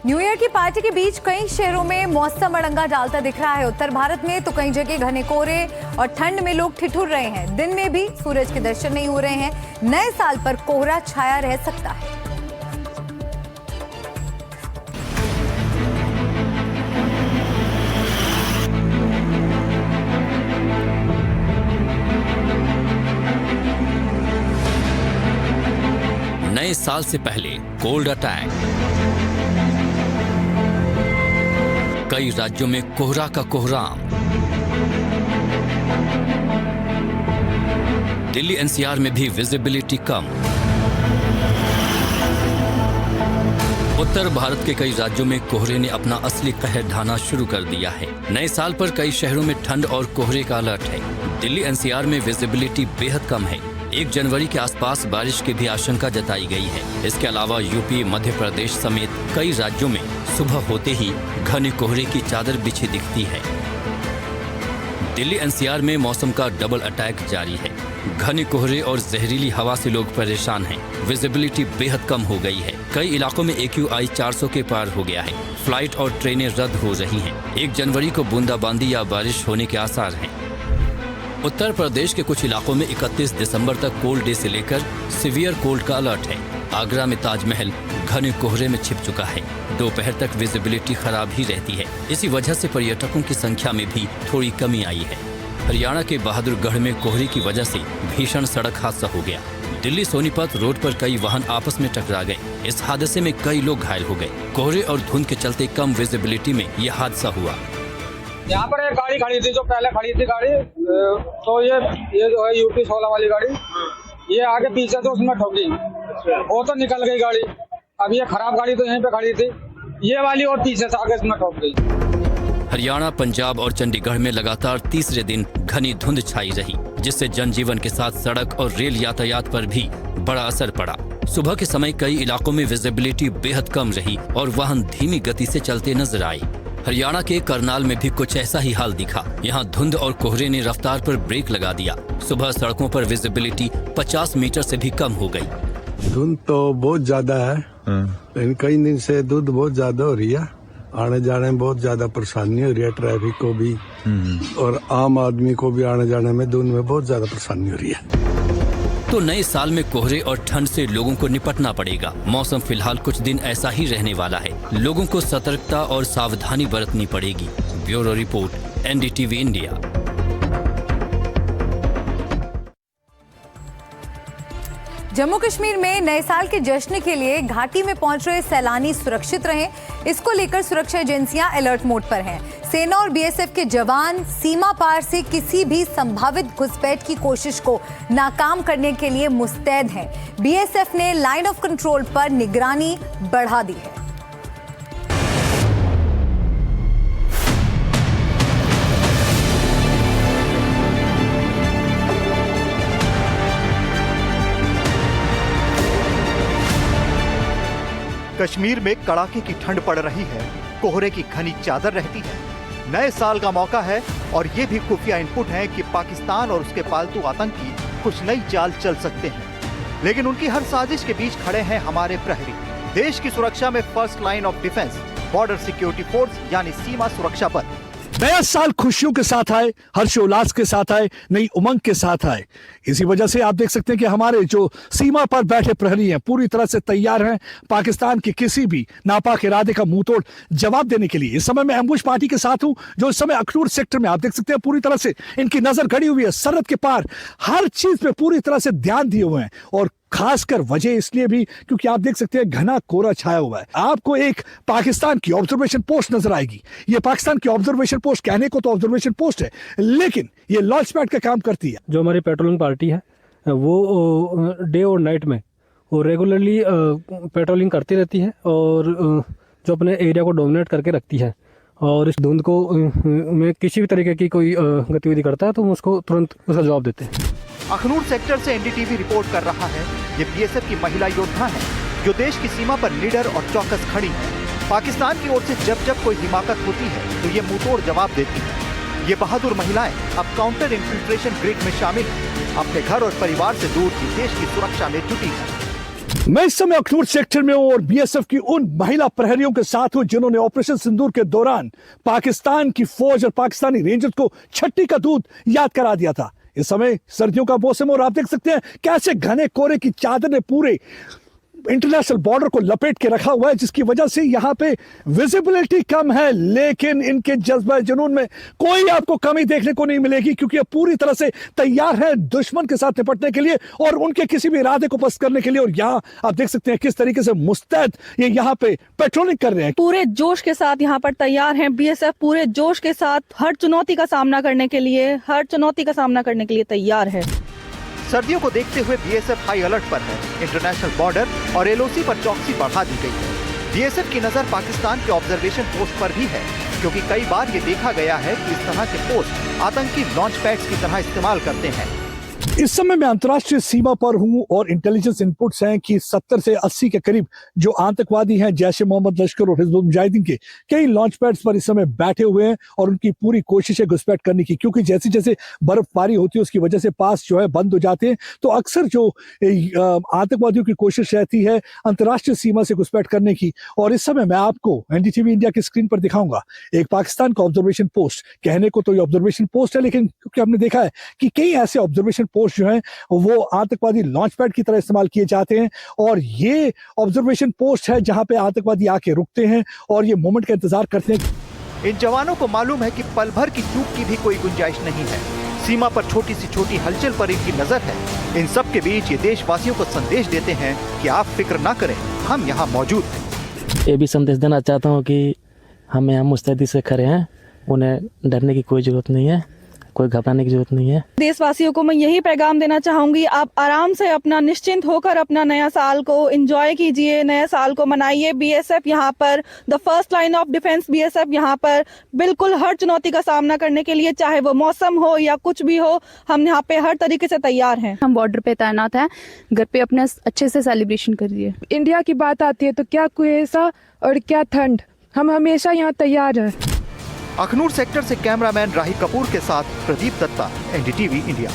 New year की party के बीच कई शहरों में मौसम अड़ंगा डालता दिख रहा है। उत्तर भारत में तो कई जगह घने कोहरे और ठंड में लोग ठिठुर रहे हैं। दिन में भी सूरज के दर्शन नहीं हो रहे हैं। नए साल पर कोहरा छाया रह सकता है। नए साल से पहले कोल्ड अटैक, कई राज्यों में कोहरा का कोहराम। दिल्ली एनसीआर में भी विजिबिलिटी कम। उत्तर भारत के कई राज्यों में कोहरे ने अपना असली कहर ढाना शुरू कर दिया है। नए साल पर कई शहरों में ठंड और कोहरे का अलर्ट है। दिल्ली एनसीआर में विजिबिलिटी बेहद कम है। 1 जनवरी के आसपास बारिश की भी आशंका जताई गई है। इसके अलावा यूपी, मध्य प्रदेश समेत कई राज्यों में सुबह होते ही घने कोहरे की चादर बिछी दिखती है। दिल्ली एनसीआर में मौसम का डबल अटैक जारी है। घने कोहरे और जहरीली हवा से लोग परेशान हैं। विजिबिलिटी बेहद कम हो गई है। कई इलाकों में AQI 400 के पार हो गया है। फ्लाइट और ट्रेनें रद्द हो रही हैं। 1 जनवरी को बूंदाबांदी या बारिश होने के आसार हैं। उत्तर प्रदेश के कुछ इलाकों में 31 दिसंबर तक कोल्ड डे से लेकर सीवियर कोल्ड का अलर्ट है। आगरा में ताजमहल घने कोहरे में छिप चुका है। दोपहर तक विजिबिलिटी खराब ही रहती है। इसी वजह से पर्यटकों की संख्या में भी थोड़ी कमी आई है। हरियाणा के बहादुरगढ़ में कोहरे की वजह से भीषण सड़क हादसा हो गया। दिल्ली सोनीपत रोड पर कई वाहन आपस में टकरा गए। इस हादसे में कई लोग घायल हो गए। कोहरे और धुंध के चलते कम विजिबिलिटी में यह हादसा हुआ। यहाँ पर एक गाड़ी खड़ी थी, जो पहले खड़ी थी गाड़ी, तो ये जो है यूपी 16 वाली गाड़ी, ये आगे पीछे तो उसमें ठोकी, वो तो निकल गई गाड़ी। अब ये खराब गाड़ी तो यहीं पे खड़ी थी, ये वाली और पीछे से आगे इसमें ठोक गई। हरियाणा, पंजाब और चंडीगढ़ में लगातार तीसरे दिन घनी धुंध छाई रही, जिससे जनजीवन के साथ सड़क और रेल यातायात पर भी बड़ा असर पड़ा। सुबह के समय कई इलाकों में विजिबिलिटी बेहद कम रही और वाहन धीमी गति से चलते नजर आए। हरियाणा के करनाल में भी कुछ ऐसा ही हाल दिखा। यहाँ धुंध और कोहरे ने रफ्तार पर ब्रेक लगा दिया। सुबह सड़कों पर विजिबिलिटी 50 मीटर से भी कम हो गई। धुंध तो बहुत ज्यादा है, लेकिन कई दिन से धुंध बहुत ज्यादा हो रही है। आने जाने में बहुत ज्यादा परेशानी हो रही है, ट्रैफिक को भी और आम आदमी को भी आने जाने में धुंध में बहुत ज्यादा परेशानी हो रही है। तो नए साल में कोहरे और ठंड से लोगों को निपटना पड़ेगा। मौसम फिलहाल कुछ दिन ऐसा ही रहने वाला है। लोगों को सतर्कता और सावधानी बरतनी पड़ेगी। Bureau report, NDTV India. Jammu Kashmir में नए साल के जश्न के लिए घाटी में पहुंच रहे सैलानी सुरक्षित रहें, इसको लेकर सुरक्षा एजेंसियां अलर्ट मोड पर हैं। सेना और BSF के जवान सीमा पार से किसी भी संभावित घुसपैठ की कोशिश को नाकाम करने के लिए मुस्तैद हैं। BSF ने लाइन ऑफ कंट्रोल पर निगरानी बढ़ा दी है। कश्मीर में कड़ाके की ठंड पड़ रही है, कोहरे की घनी चादर रहती है। नए साल का मौका है और ये भी खुफिया इनपुट है कि पाकिस्तान और उसके पालतू आतंकी कुछ नई चाल चल सकते हैं। लेकिन उनकी हर साजिश के बीच खड़े हैं हमारे प्रहरी। देश की सुरक्षा में first line of defence border security force यानी सीमा सुरक्षा बल। नया साल खुशियों के साथ आए, हर्षोल्लास के साथ आए, नई उमंग के साथ आए। इसी वजह से आप देख सकते हैं कि हमारे जो सीमा पर बैठे प्रहरी हैं पूरी तरह से तैयार हैं पाकिस्तान के किसी भी नापाक इरादे का मुंहतोड़ जवाब देने के लिए। इस समय मैं एम्बुश पार्टी के साथ हूं, जो इस समय अखनूर सेक्टर में आप देख सकते हैं पूरी तरह से इनकी नजर गड़ी हुई है। सरहद के पार हर चीज पे पूरी तरह से ध्यान दिए हुए हैं और खासकर वजह इसलिए भी क्योंकि आप देख सकते हैं घना कोहरा छाया हुआ है। आपको एक पाकिस्तान की ऑब्जर्वेशन पोस्ट नजर आएगी। ये पाकिस्तान की ऑब्जर्वेशन पोस्ट कहने को तो ऑब्जर्वेशन पोस्ट है, लेकिन ये लॉन्च पैड का काम करती है। जो हमारी पेट्रोलिंग पार्टी है वो डे और नाइट में वो रेगुलरली पेट्रोलिंग करती रहती है और जो अपने एरिया को डोमिनेट करके रखती है। और इस धुंध को में किसी भी तरीके की कोई गतिविधि करता है तो हम उसको तुरंत उसका जवाब देते हैं। अखनूर सेक्टर से NDTV रिपोर्ट कर रहा है। ये BSF की महिला योद्धा है जो देश की सीमा पर निडर और चौकस खड़ी है। पाकिस्तान की ओर से जब जब कोई हिमाकत होती है तो ये मुंहतोड़ जवाब देती है। ये बहादुर महिलाएं अब काउंटर इन्फिल्ट्रेशन ग्रिड में शामिल हैं। अपने घर और परिवार से दूर की देश की सुरक्षा में जुटी है। मैं इस समय अखनूर सेक्टर में हूं और बीएसएफ की उन महिला प्रहरियों के साथ हूं जिन्होंने ऑपरेशन सिंदूर के दौरान पाकिस्तान की फौज और पाकिस्तानी रेंजर्स को छट्टी का दूध याद करा दिया था। इस समय सर्दियों का मौसम और आप देख सकते हैं कैसे घने कोहरे की चादर ने पूरे इंटरनेशनल बॉर्डर को लपेट के रखा हुआ है, जिसकी वजह से यहाँ पे विजिबिलिटी कम है, लेकिन इनके जज्बा जुनून में कोई आपको कमी देखने को नहीं मिलेगी, क्योंकि ये पूरी तरह से तैयार है दुश्मन के साथ निपटने के लिए और उनके किसी भी इरादे को पस्त करने के लिए। और यहाँ आप देख सकते हैं किस तरीके से मुस्तैद ये यहाँ पे पेट्रोलिंग कर रहे हैं। पूरे जोश के साथ यहाँ पर तैयार हैं। बीएसएफ पूरे जोश के साथ हर चुनौती का सामना करने के लिए तैयार है। सर्दियों को देखते हुए बीएसएफ हाई अलर्ट पर है। इंटरनेशनल बॉर्डर और एलओसी पर चौकसी बढ़ा दी गई है। बीएसएफ की नजर पाकिस्तान के ऑब्जर्वेशन पोस्ट पर भी है, क्योंकि कई बार ये देखा गया है कि इस तरह के पोस्ट आतंकी लॉन्च पैड्स की तरह इस्तेमाल करते हैं। इस समय मैं अंतर्राष्ट्रीय सीमा पर हूं और इंटेलिजेंस इनपुट्स हैं कि 70 से 80 के करीब जो आतंकवादी हैं जैश ए मोहम्मद, लश्कर और हिजबुल मुजाहिदीन के कई लॉन्च पैड्स पर इस समय बैठे हुए हैं और उनकी पूरी कोशिश है घुसपैठ करने की, क्योंकि जैसे जैसे बर्फबारी होती है उसकी वजह से पास जो है बंद हो जाते हैं, तो अक्सर जो आतंकवादियों की कोशिश रहती है अंतर्राष्ट्रीय सीमा से घुसपैठ करने की। और इस समय मैं आपको एनडीटीवी इंडिया की स्क्रीन पर दिखाऊंगा एक पाकिस्तान का ऑब्जर्वेशन पोस्ट। कहने को तो ये ऑब्जर्वेशन पोस्ट है, लेकिन क्योंकि हमने देखा है कि कई ऐसे ऑब्जर्वेशन पोस्ट जो हैं वो आतंकवादी लॉन्च पैड की तरह इस्तेमाल किए जाते हैं, और ये ऑब्जर्वेशन पोस्ट है जहां पे आतंकवादी आके रुकते हैं और ये मोमेंट का इंतजार करते हैं। इन जवानों को मालूम है कि पल भर की चूक की भी कोई गुंजाइश नहीं है। सीमा पर छोटी सी छोटी हलचल पर इनकी नजर है। इन सब के बीच ये देशवासियों को संदेश देते हैं कि आप फिक्र ना करें, हम यहाँ मौजूद हैं। ये भी संदेश देना चाहता हूँ कि हम यहाँ मुस्तैदी से खड़े हैं, उन्हें डरने की कोई जरूरत नहीं है, कोई घबराने की जरूरत नहीं है। देशवासियों को मैं यही पैगाम देना चाहूंगी, आप आराम से अपना निश्चिंत होकर अपना नया साल को एंजॉय कीजिए, नया साल को मनाइए। बीएसएफ यहाँ पर the first line of defence, BSF यहाँ पर बिल्कुल हर चुनौती का सामना करने के लिए, चाहे वो मौसम हो या कुछ भी हो, हम यहाँ पे हर तरीके से तैयार हैं। हम बॉर्डर पे तैनात हैं, घर पे अपना अच्छे से सेलिब्रेशन करिए। इंडिया की बात आती है तो क्या कुहेसा और क्या ठंड, हम हमेशा यहाँ तैयार हैं। अखनूर सेक्टर से कैमरामैन राही कपूर के साथ प्रदीप दत्ता, एनडीटीवी इंडिया।